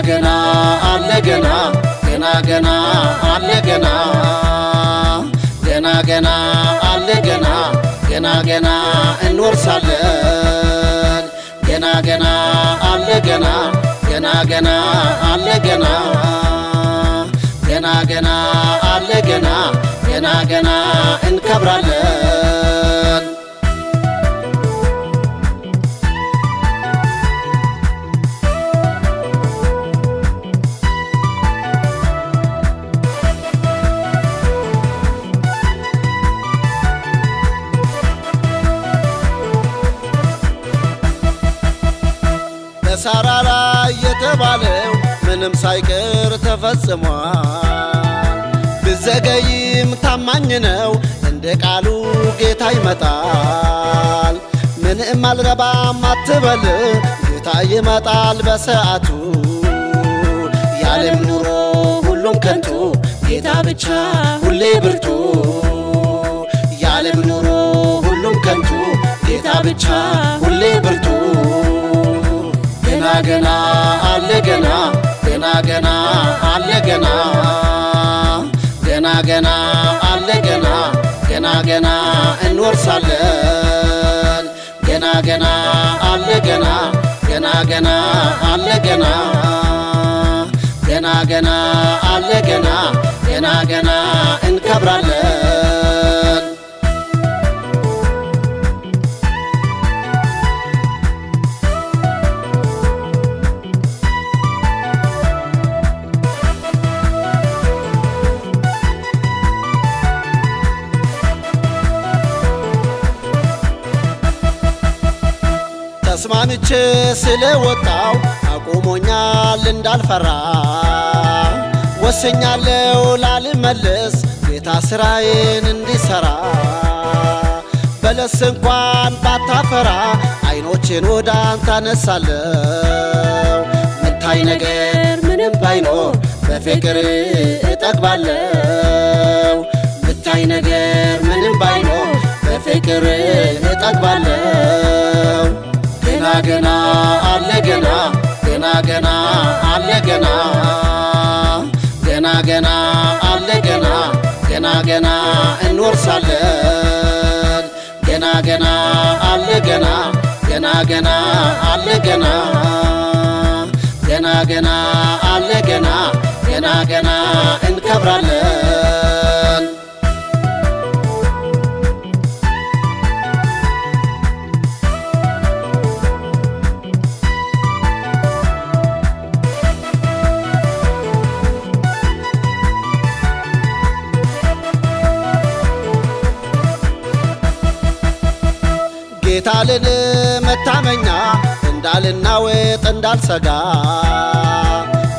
ገና አለ ገና ገና ገና አለ ገና ገና ገና አለ ገና ገና ገና እንወርሳለን ገና ገና አለ ገና ገና ገና አለ ገና ገና ገና አለ ገና ገና ገና እንከብራለን በሳራ ላይ የተባለው ምንም ሳይቀር ተፈጽሟል ብዘገይም ታማኝ ነው እንደ ቃሉ ጌታ ይመጣል ምንም አልረባም አትበል ጌታ ይመጣል በሰዓቱ የዓለም ኑሮ ሁሉም ከንቱ ጌታ ብቻ ሁሌ ብርቱ የዓለም ኑሮ ሁሉም ከንቱ ጌታ ብቻ ሁሌ ብርቱ ገና ገና አለ ገና ገና ገና አለ ገና ገና ገና አለ ገና ገና ገና እንወርሳለን ገና ገና አለ ገና ገና ገና አለ ገና ገና ገና አለ ገና ገና ገና እንከብራለን ተስማምቼ ስለወጣው አቁሞኛል እንዳልፈራ ወሰኛለው ላልመለስ ጌታ ስራዬን እንዲሰራ በለስ እንኳን ባታፈራ አይኖቼን ወደ አንተ አነሳለው ምታይ ነገር ምንም ባይኖር በፍቅር እጠግባለው ምታይ ነገር ምንም ባይኖር በፍቅር እጠግባለው ገና ገና አለ ገና ገና ገና አለ ገና ገና ገና አለ ገና ገና ገና እንወርሳለን ገና ገና አለ ገና ገና ገና አለ ገና ገና ገና አለ ገና ገና ገና እንከብራለን ጌታልን መታመኛ እንዳልናወጥ እንዳልሰጋ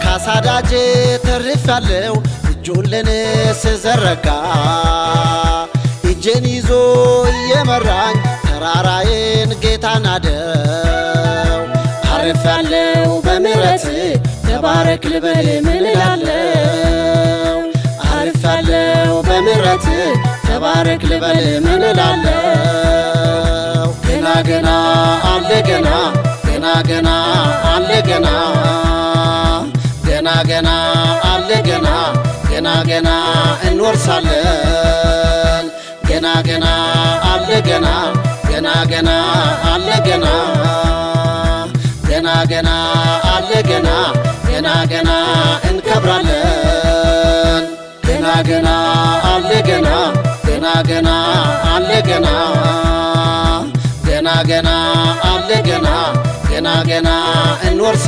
ካሳዳጄ ተርፌያለሁ እጁን ለኔ ስዘረጋ እጄን ይዞ እየመራኝ ተራራዬን ጌታ ናደው አርፌያለሁ በምሕረት ተባረክ ልበል ምን እላለሁ አርፌያለሁ በምሕረት ተባረክ ልበል ምን እላለሁ ገና ገና አለ ገና ገና ገና አለ ገና ገና ገና አለ ገና ገና ገና እንወርሳለን ገና ገና አለ ገና ገና ገና አለ ገና ገና ገና አለ ገና ገና ገና እንከብራለን ገና ገና አለ ገና ገና ገና አለ ገና ገና ገና አለ ገና ገና ገና እንወርሳለን